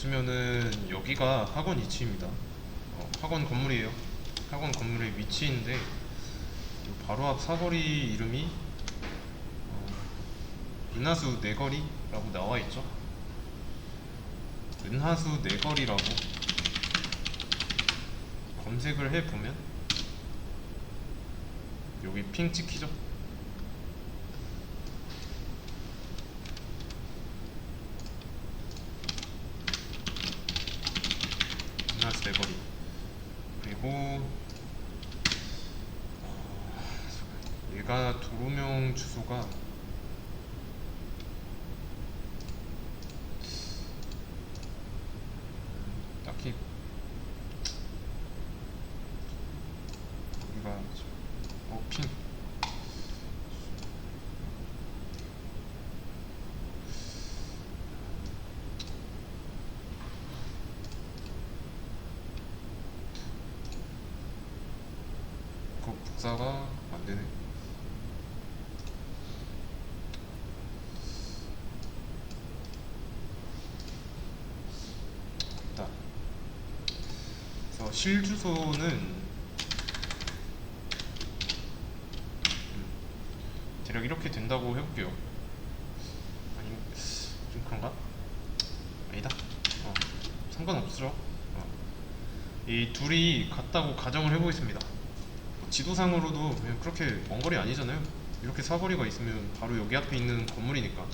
보시면은 여기가 학원 위치입니다. 학원 건물이에요. 학원 건물의 위치인데 바로 앞 사거리 이름이 은하수 내거리라고 나와 있죠. 은하수 내거리라고 검색을 해보면 여기 핑 찍히죠? 은하수 내거리. 그리고 얘가 도로명 주소가 딱히 여기가 핑 그 복사가 안되네. 됐다. 그래서 실주소는 대략 이렇게 된다고 해볼게요. 아니 좀 그런가? 아니다. 상관없죠. 이 둘이 같다고 가정을 해보겠습니다. 지도상으로도 그냥 그렇게 먼 거리 아니잖아요. 이렇게 사거리가 있으면 바로 여기 앞에 있는 건물이니까.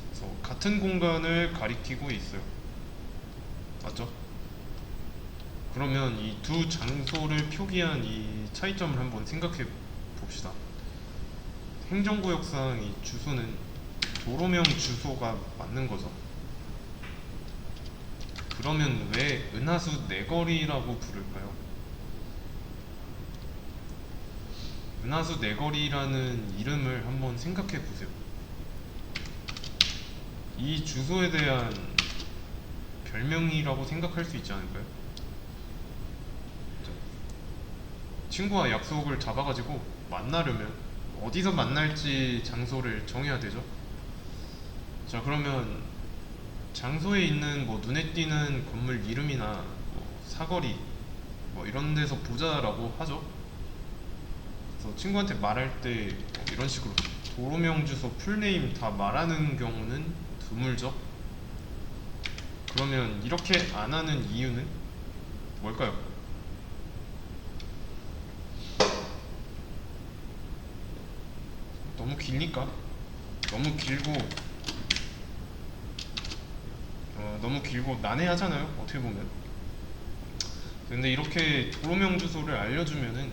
그래서 같은 공간을 가리키고 있어요. 맞죠? 그러면 이 두 장소를 표기한 이 차이점을 한번 생각해 봅시다. 행정구역상 이 주소는 도로명 주소가 맞는 거죠. 그러면 왜 은하수 내거리라고 부를까요? 은하수 내거리라는 이름을 한번 생각해 보세요. 이 주소에 대한 별명이라고 생각할 수 있지 않을까요? 친구와 약속을 잡아가지고 만나려면 어디서 만날지 장소를 정해야 되죠. 자, 그러면 장소에 있는 뭐 눈에 띄는 건물 이름이나 뭐 사거리 뭐 이런 데서 보자라고 하죠. 그래서 친구한테 말할 때 이런 식으로 도로명 주소 풀네임 다 말하는 경우는 드물죠. 그러면 이렇게 안 하는 이유는 뭘까요? 너무 길니까. 너무 길고 난해하잖아요, 어떻게 보면. 근데 이렇게 도로명 주소를 알려주면은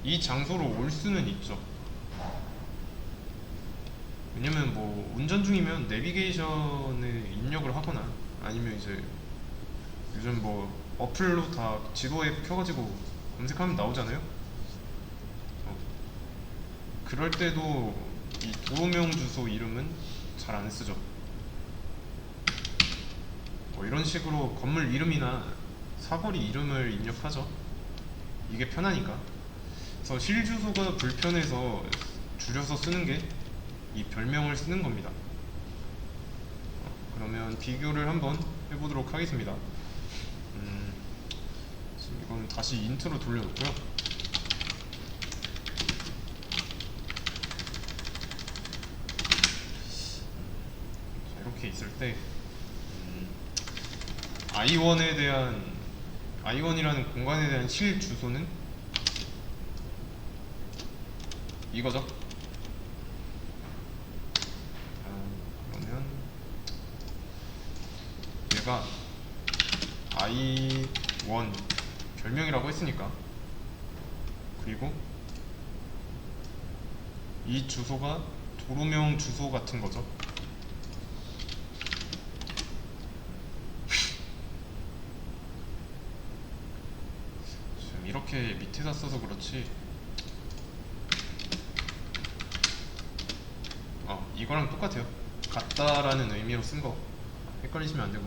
이 장소로 올 수는 있죠. 왜냐면 뭐 운전 중이면 내비게이션에 입력을 하거나 아니면 이제 요즘 뭐 어플로 다 지도 앱 켜가지고 검색하면 나오잖아요. 그럴 때도 이 도로명 주소 이름은 잘 안 쓰죠. 뭐 이런 식으로 건물 이름이나 사거리 이름을 입력하죠. 이게 편하니까. 그래서 실주소가 불편해서 줄여서 쓰는 게 이 별명을 쓰는 겁니다. 그러면 비교를 한번 해보도록 하겠습니다. 지금 이거는 다시 인트로 돌려놓고요. 자, 이렇게 있을 때 I1이라는 공간에 대한 실 주소는 이거죠. 그러면 얘가 I1 별명이라고 했으니까, 그리고 이 주소가 도로명 주소 같은 거죠. 지금 이렇게 밑에다 써서 그렇지 이거랑 똑같아요. 같다라는 의미로 쓴 거 헷갈리시면 안 되고.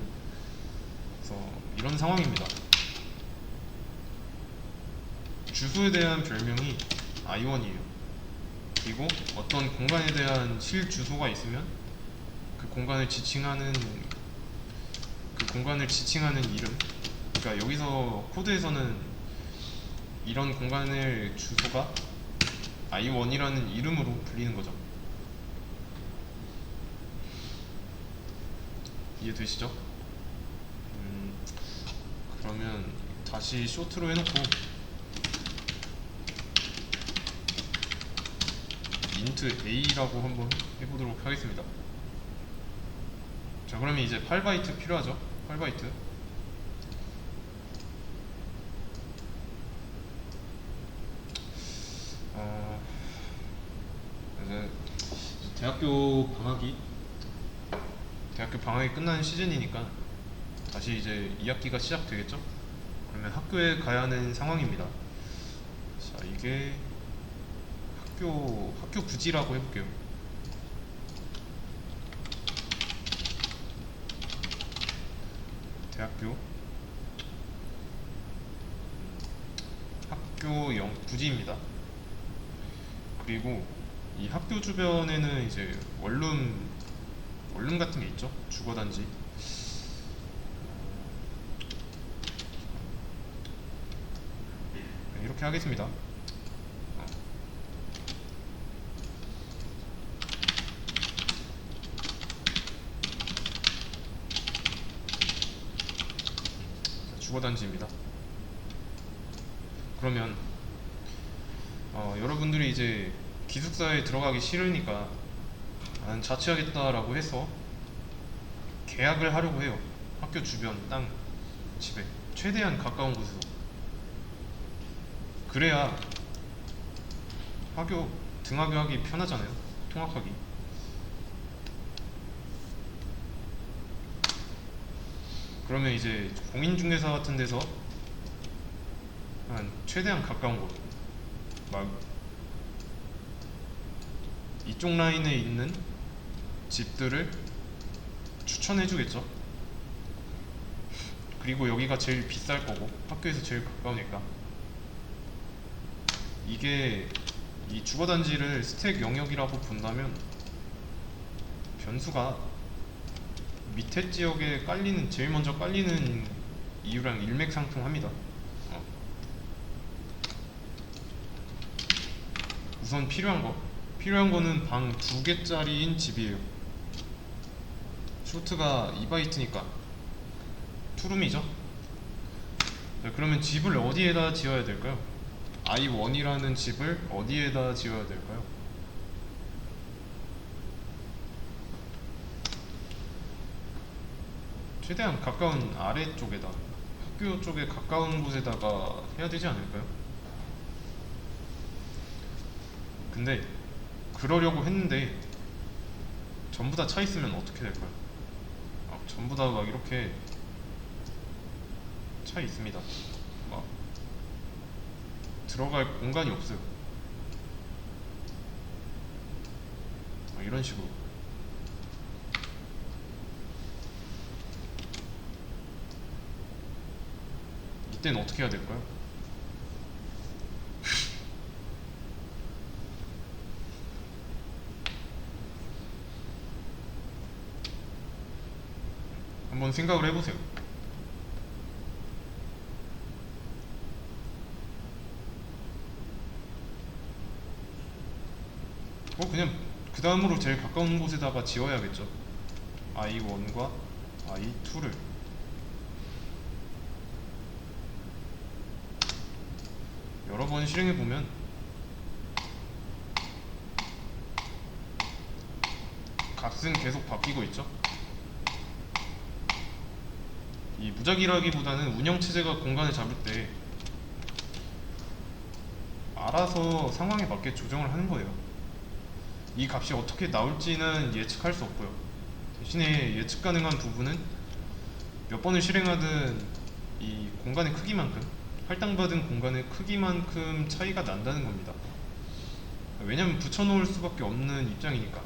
그래서 이런 상황입니다. 주소에 대한 별명이 I1이에요. 그리고 어떤 공간에 대한 실 주소가 있으면 그 공간을 지칭하는 이름. 그러니까 여기서 코드에서는 이런 공간을 주소가 i1이라는 이름으로 불리는 거죠. 이해되시죠? 그러면 다시 쇼트로 해놓고 int a라고 한번 해보도록 하겠습니다. 자, 그러면 이제 8바이트 필요하죠? 8바이트. 이제 대학교 방학이 끝나는 시즌이니까 다시 이제 2학기가 시작되겠죠? 그러면 학교에 가야 하는 상황입니다. 자, 이게 학교 부지라고 해볼게요. 학교 부지입니다. 그리고 이 학교 주변에는 이제 원룸 같은 게 있죠. 주거단지. 이렇게 하겠습니다. 주거단지입니다. 그러면 여러분들이 이제 기숙사에 들어가기 싫으니까 나는 자취하겠다라고 해서 계약을 하려고 해요. 학교 주변 땅, 집에 최대한 가까운 곳에서. 그래야 등하교하기 편하잖아요. 통학하기. 그러면 이제 공인중개사 같은 데서 최대한 가까운 곳, 막 이쪽 라인에 있는 집들을 추천해주겠죠. 그리고 여기가 제일 비쌀 거고 학교에서 제일 가까우니까. 이게 이 주거단지를 스택 영역이라고 본다면 변수가 밑에 지역에 제일 먼저 깔리는 이유랑 일맥상통합니다. 우선 필요한 거는 방 2개짜리인 집이에요. 쇼트가 2바이트니까 투룸이죠. 자, 그러면 집을 어디에다 지어야 될까요? i1이라는 집을 어디에다 지어야 될까요? 최대한 가까운 아래쪽에다, 학교 쪽에 가까운 곳에다가 해야 되지 않을까요? 근데 그러려고 했는데 전부 다 차 있으면 어떻게 될까요? 전부 다 막 이렇게 차 있습니다. 막 들어갈 공간이 없어요. 이런 식으로. 이때는 어떻게 해야 될까요? 한번 생각을 해보세요. 그냥 그 다음으로 제일 가까운 곳에다가 지어야겠죠. i1과 i2를. 여러 번 실행해보면 값은 계속 바뀌고 있죠. 이 무작위라기보다는 운영체제가 공간을 잡을 때 알아서 상황에 맞게 조정을 하는 거예요. 이 값이 어떻게 나올지는 예측할 수 없고요. 대신에 예측 가능한 부분은 몇 번을 실행하든 이 공간의 크기만큼, 할당받은 공간의 크기만큼 차이가 난다는 겁니다. 왜냐면 붙여놓을 수밖에 없는 입장이니까.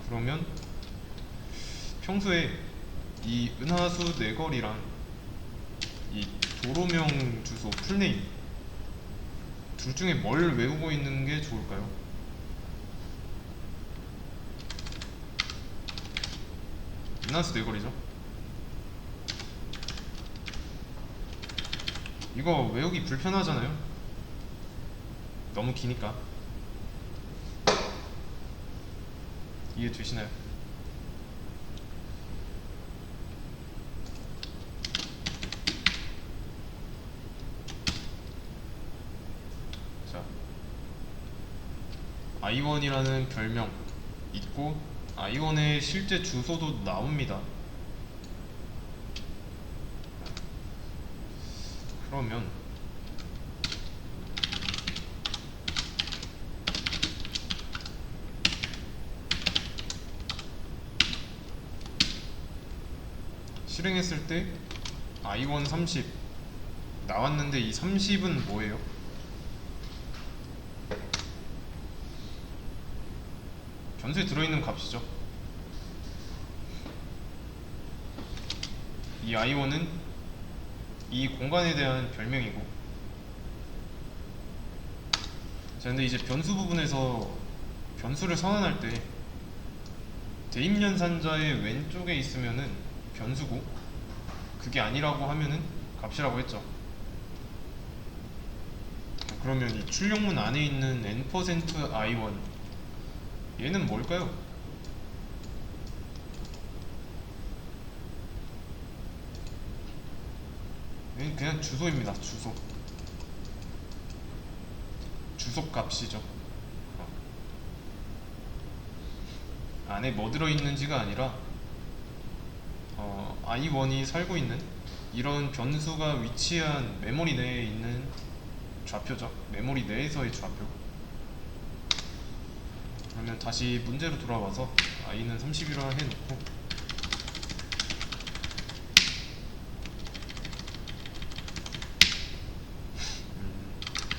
그러면 평소에 이 은하수 내거리랑 이 도로명 주소 풀네임 둘 중에 뭘 외우고 있는 게 좋을까요? 인한수 네거리죠. 이거 외우기 불편하잖아요. 너무 기니까. 이해되시나요? 자, 아이원이라는 별명 있고 아이원의 실제 주소도 나옵니다. 그러면 실행했을 때 i1 30 나왔는데 이 30은 뭐예요? 변수에 들어있는 값이죠. 이 i1은 이 공간에 대한 별명이고, 자 근데 이제 변수 부분에서 변수를 선언할 때 대입연산자의 왼쪽에 있으면은 변수고 그게 아니라고 하면은 값이라고 했죠. 그러면 이 출력문 안에 있는 n%i1 얘는 뭘까요? 얘는 그냥 주소입니다. 주소 값이죠. 안에 뭐 들어있는지가 아니라 i1이 살고 있는 이런 변수가 위치한 메모리 내에 있는 좌표죠. 메모리 내에서의 좌표. 그러면 다시 문제로 돌아와서 i는 30이라 해놓고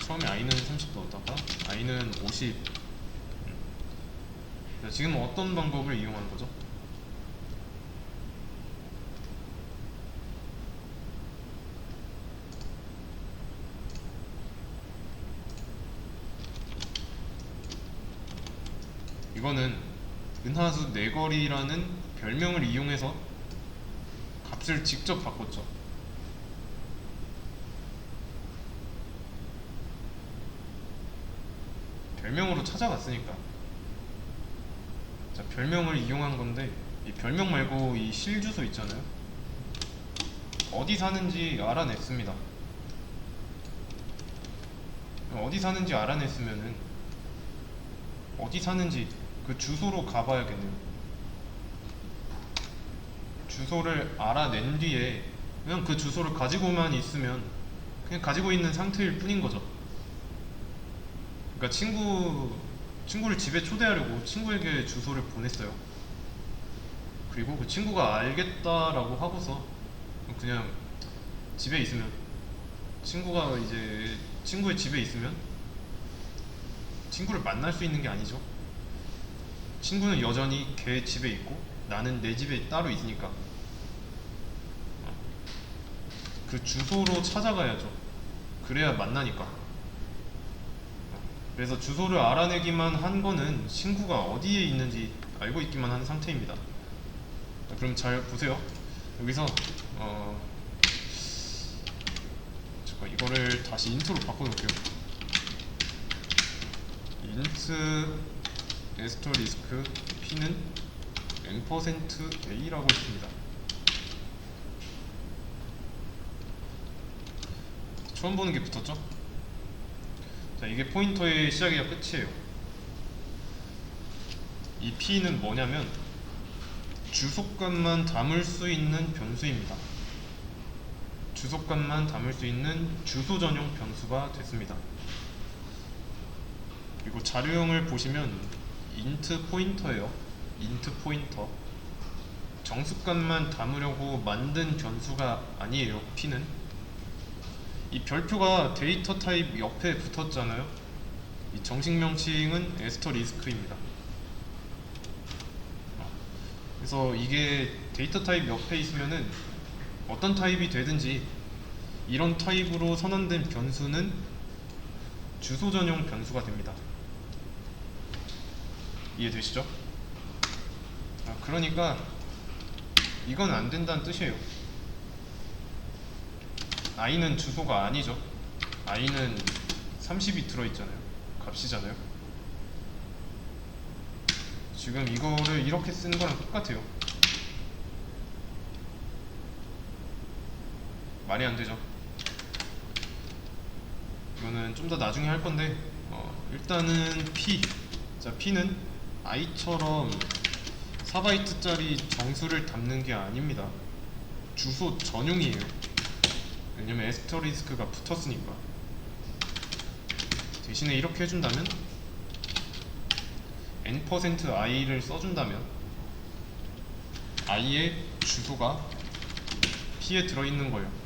처음에 i는 30 넣었다가 i는 50. 지금 어떤 방법을 이용하는 거죠? 이거는 은하수 네거리라는 별명을 이용해서 값을 직접 바꿨죠. 별명으로 찾아갔으니까. 자, 별명을 이용한 건데 이 별명 말고 이 실주소 있잖아요. 어디 사는지 알아냈습니다. 어디 사는지 알아냈으면은 어디 사는지 그 주소로 가봐야겠네요. 주소를 알아낸 뒤에 그냥 그 주소를 가지고만 있으면 그냥 가지고 있는 상태일 뿐인 거죠. 그러니까 친구를 집에 초대하려고 친구에게 주소를 보냈어요. 그리고 그 친구가 알겠다라고 하고서 그냥 집에 있으면 친구가 이제 친구의 집에 있으면 친구를 만날 수 있는 게 아니죠. 친구는 여전히 걔 집에 있고 나는 내 집에 따로 있으니까 그 주소로 찾아가야죠. 그래야 만나니까. 그래서 주소를 알아내기만 한 거는 친구가 어디에 있는지 알고 있기만 한 상태입니다. 그럼 잘 보세요. 여기서 잠깐 이거를 다시 인트로 바꿔놓을게요. int asterisk p는 n%a라고 했습니다. 처음 보는 게 붙었죠? 자, 이게 포인터의 시작이자 끝이에요. 이 p는 뭐냐면 주소값만 담을 수 있는 변수입니다. 주소값만 담을 수 있는 주소 전용 변수가 됐습니다. 그리고 자료형을 보시면 int 포인터예요. int 포인터. 정수값만 담으려고 만든 변수가 아니에요. p는 이 별표가 데이터 타입 옆에 붙었잖아요. 이 정식 명칭은 asterisk입니다. 그래서 이게 데이터 타입 옆에 있으면은 어떤 타입이 되든지 이런 타입으로 선언된 변수는 주소 전용 변수가 됩니다. 이해되시죠? 그러니까 이건 안 된다는 뜻이에요. i는 주소가 아니죠. i는 30이 들어있잖아요. 값이잖아요. 지금 이거를 이렇게 쓴 거랑 똑같아요. 말이 안 되죠. 이거는 좀 더 나중에 할 건데 일단은 p, 자 p는 i처럼 4바이트짜리 정수를 담는 게 아닙니다. 주소 전용이에요. 왜냐면 에스터리스크가 붙었으니까. 대신에 이렇게 해준다면 n%i를 써준다면 i의 주소가 p에 들어있는 거예요.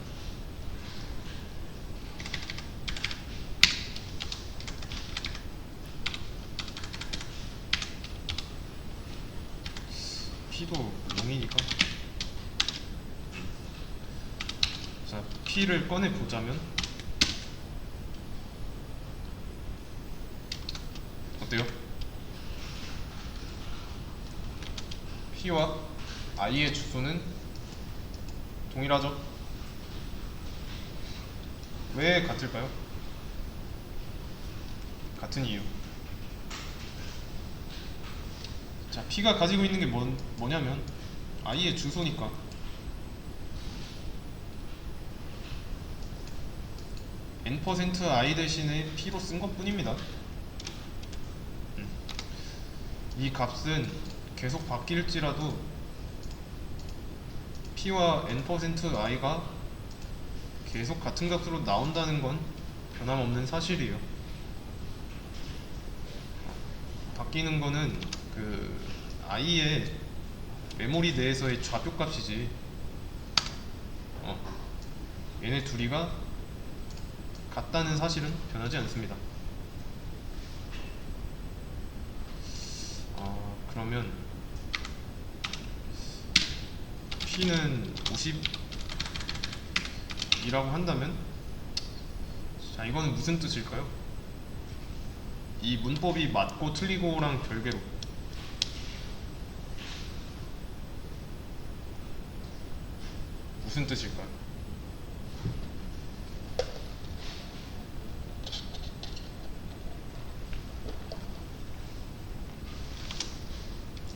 p도 0이니까. 자, p를 꺼내 보자면 어때요? p와 i의 주소는 동일하죠? 왜 같을까요? 같은 이유. 자, p가 가지고 있는 게 뭐냐면 i의 주소니까. n%i 대신에 p로 쓴 것 뿐입니다. 이 값은 계속 바뀔지라도 p와 n%i가 계속 같은 값으로 나온다는 건 변함없는 사실이에요. 바뀌는 거는 그 i의 메모리 내에서의 좌표값이지 얘네 둘이가 같다는 사실은 변하지 않습니다. 그러면 p는 50이라고 한다면, 자, 이거는 무슨 뜻일까요? 이 문법이 맞고 틀리고랑 별개로 무슨 뜻일까요?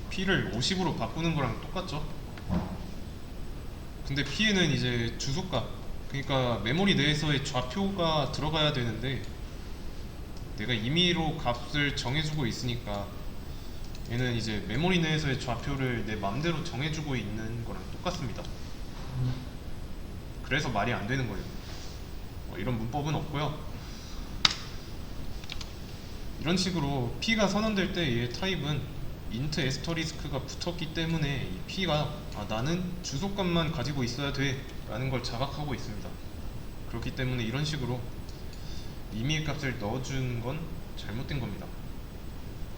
p를 50으로 바꾸는 거랑 똑같죠? 근데 p에는 이제 주소값, 그러니까 메모리 내에서의 좌표가 들어가야 되는데 내가 임의로 값을 정해주고 있으니까 얘는 이제 메모리 내에서의 좌표를 내 맘대로 정해주고 있는 거랑 똑같습니다. 그래서 말이 안 되는 거예요. 이런 문법은 없고요. 이런 식으로 p가 선언될 때 얘의 타입은 int 에스터리스크가 붙었기 때문에 이 p가 나는 주소값만 가지고 있어야 돼 라는 걸 자각하고 있습니다. 그렇기 때문에 이런 식으로 임의의 값을 넣어준 건 잘못된 겁니다.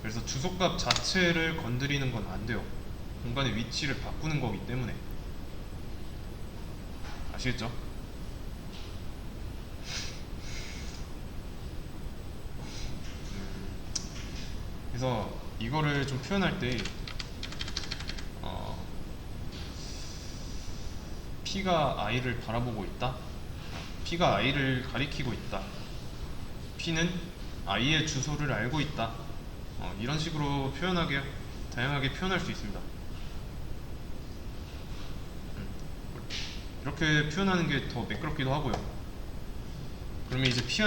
그래서 주소값 자체를 건드리는 건 안 돼요. 공간의 위치를 바꾸는 거기 때문에. 아시겠죠? 그래서 이거를 좀 표현할 때 P가 I를 바라보고 있다, P가 I를 가리키고 있다, P는 I의 주소를 알고 있다, 이런 식으로 표현하게 다양하게 표현할 수 있습니다. 이렇게 표현하는 게 더 매끄럽기도 하고요. 그러면 이제 P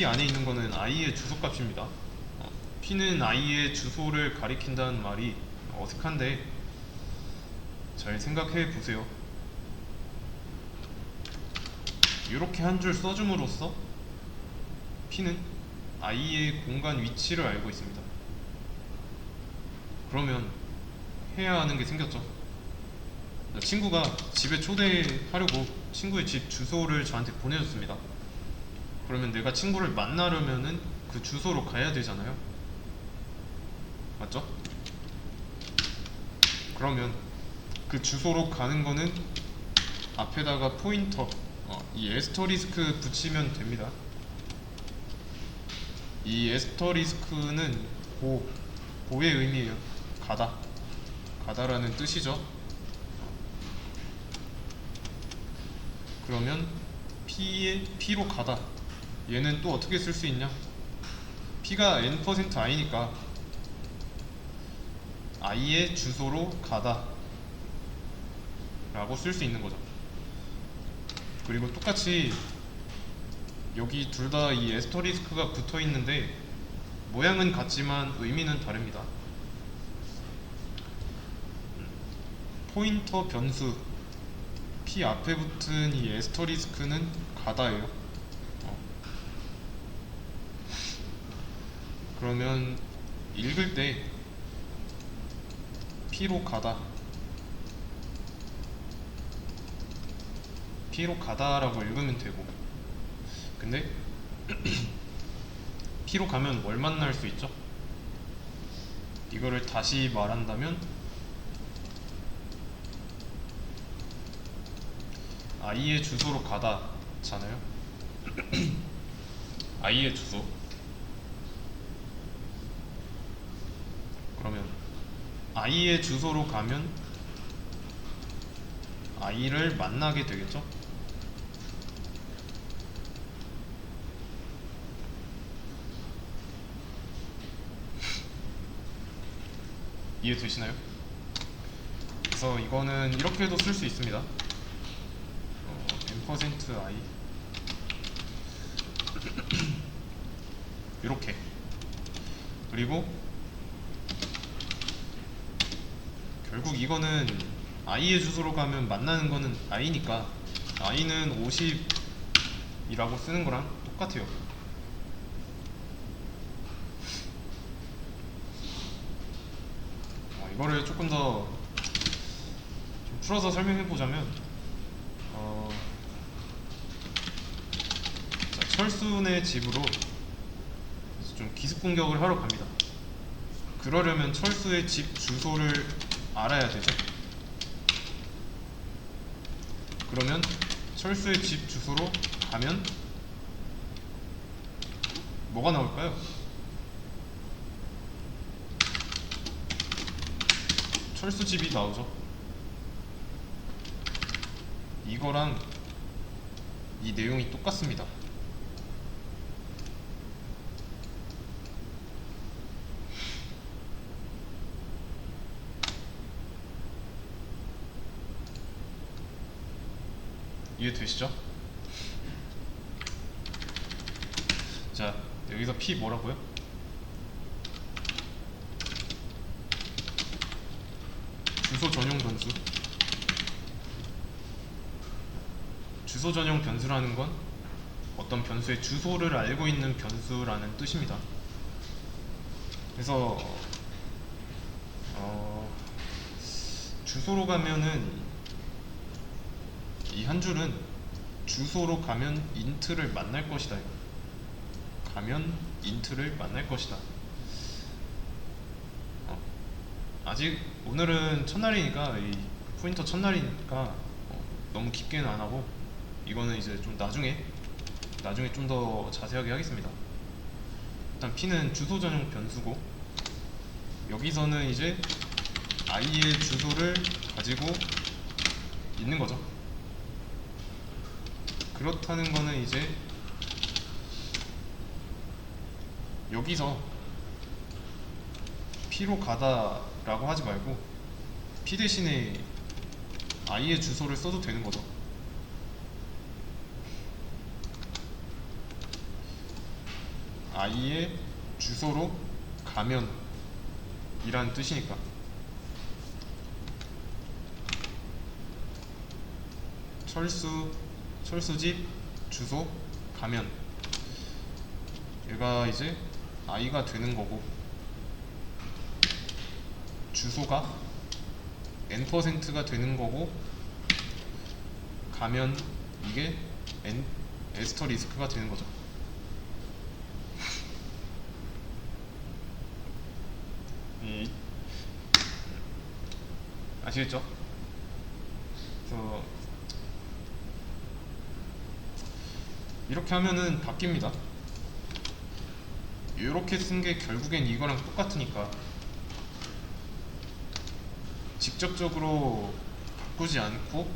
안에 있는 거는 I의 주소값입니다. P는 I의 주소를 가리킨다는 말이 어색한데 잘 생각해 보세요. 이렇게 한 줄 써줌으로써 P는 I의 공간 위치를 알고 있습니다. 그러면 해야 하는 게 생겼죠. 친구가 집에 초대하려고 친구의 집 주소를 저한테 보내줬습니다. 그러면 내가 친구를 만나려면은 그 주소로 가야 되잖아요. 맞죠? 그러면 그 주소로 가는 거는 앞에다가 포인터, 이 에스터리스크 붙이면 됩니다. 이 에스터리스크는 고의 의미예요. 가다라는 뜻이죠. 그러면 P로 가다. 얘는 또 어떻게 쓸 수 있냐? P가 n%i니까 i의 주소로 가다 라고 쓸 수 있는 거죠. 그리고 똑같이 여기 둘 다 이 에스터리스크가 붙어 있는데 모양은 같지만 의미는 다릅니다. 포인터 변수 P 앞에 붙은 이 에스터리스크는 가다예요. 그러면 읽을 때 P로 가다 P로 가다라고 읽으면 되고, 근데 P로 가면 뭘 만날 수 있죠? 이거를 다시 말한다면 i의 주소로 가다 잖아요. i의 주소. 그러면 i의 주소로 가면 i를 만나게 되겠죠? 이해되시나요? 그래서 이거는 이렇게도 쓸 수 있습니다. %i 이렇게. 그리고 결국 이거는 i의 주소로 가면 만나는 거는 i니까 i는 50이라고 쓰는 거랑 똑같아요. 이거를 조금 더 좀 풀어서 설명해 보자면, 철순의 집으로 좀 기습 공격을 하러 갑니다. 그러려면 철수의 집 주소를 알아야 되죠. 그러면 철수의 집 주소로 가면 뭐가 나올까요? 철수 집이 나오죠. 이거랑 이 내용이 똑같습니다. 이해되시죠? 자, 여기서 P 뭐라고요? 주소 전용 변수. 주소 전용 변수라는 건 어떤 변수의 주소를 알고 있는 변수라는 뜻입니다. 그래서 주소로 가면은 이 한 줄은 주소로 가면 인트를 만날 것이다. 가면 인트를 만날 것이다. 아직 오늘은 첫날이니까, 이 포인터 첫날이니까 너무 깊게는 안 하고, 이거는 이제 좀 나중에 좀 더 자세하게 하겠습니다. 일단 P는 주소 전용 변수고, 여기서는 이제 i의 주소를 가지고 있는 거죠. 그렇다는 거는 이제 여기서 P로 가다 라고 하지 말고 P 대신에 i의 주소를 써도 되는 거죠. i의 주소로 가면 이라는 뜻이니까. 철수집 주소 가면, 얘가 이제 i가 되는 거고, 주소가 n%가 되는 거고, 가면 이게 에스터리스크가 되는 거죠. 아시겠죠? 그래서 이렇게 하면은 바뀝니다. 이렇게 쓴 게 결국엔 이거랑 똑같으니까 직접적으로 바꾸지 않고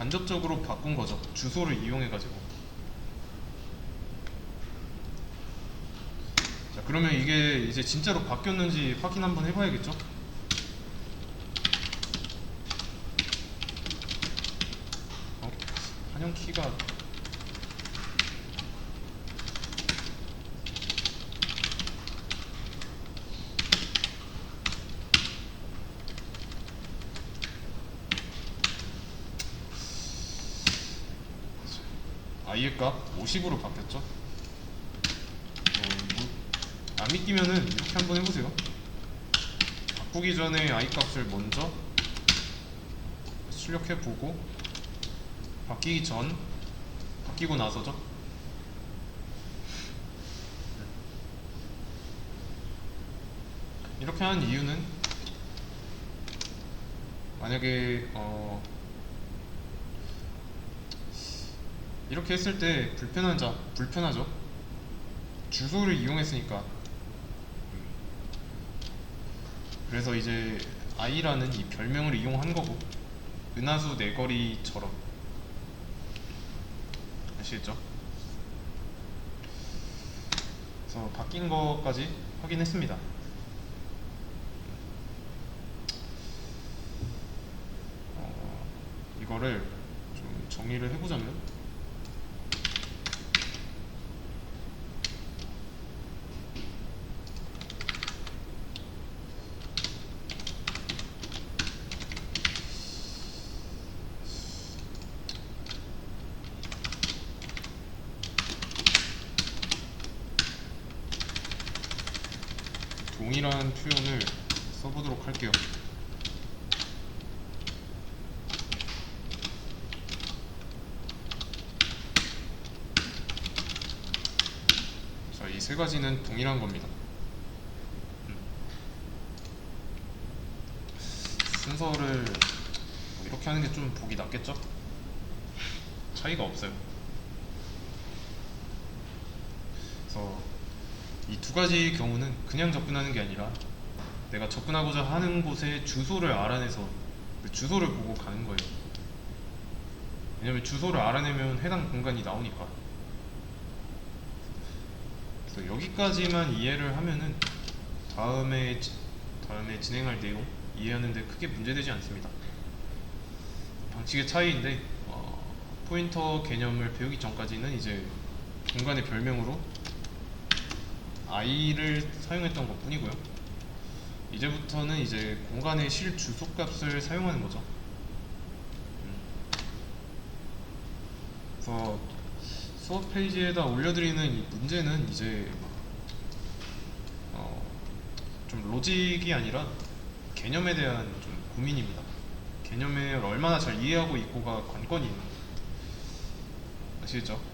간접적으로 바꾼 거죠. 주소를 이용해 가지고. 자, 그러면 이게 이제 진짜로 바뀌었는지 확인 한번 해봐야겠죠? 환영 키가 i의 값 50으로 바뀌었죠? 안 믿기면은 이렇게 한번 해보세요. 바꾸기 전에 i 값을 먼저 출력해보고 바뀌기 전, 바뀌고 나서죠. 이렇게 하는 이유는 만약에 이렇게 했을 때 불편하죠. 주소를 이용했으니까. 그래서 이제 i라는 이 별명을 이용한 거고, 은하수 네거리처럼. 아시겠죠? 그래서 바뀐 거까지 확인했습니다. 이거를 좀 정리를 해보자면, 동일한 표현을 써보도록 할게요. 자, 이 세 가지는 동일한 겁니다. 순서를 이렇게 하는 게 좀 보기 낫겠죠? 차이가 없어요. 그래서 이 두 가지 경우는 그냥 접근하는 게 아니라 내가 접근하고자 하는 곳의 주소를 알아내서 그 주소를 보고 가는 거예요. 왜냐면 주소를 알아내면 해당 공간이 나오니까. 그래서 여기까지만 이해를 하면은 다음에 진행할 내용 이해하는데 크게 문제되지 않습니다. 방식의 차이인데 포인터 개념을 배우기 전까지는 이제 공간의 별명으로 i를 사용했던 것 뿐이고요. 이제부터는 이제 공간의 실 주소값을 사용하는 거죠. 그래서 수업 페이지에다 올려드리는 이 문제는 이제 좀 로직이 아니라 개념에 대한 좀 고민입니다. 개념을 얼마나 잘 이해하고 있고가 관건이에요. 아시겠죠?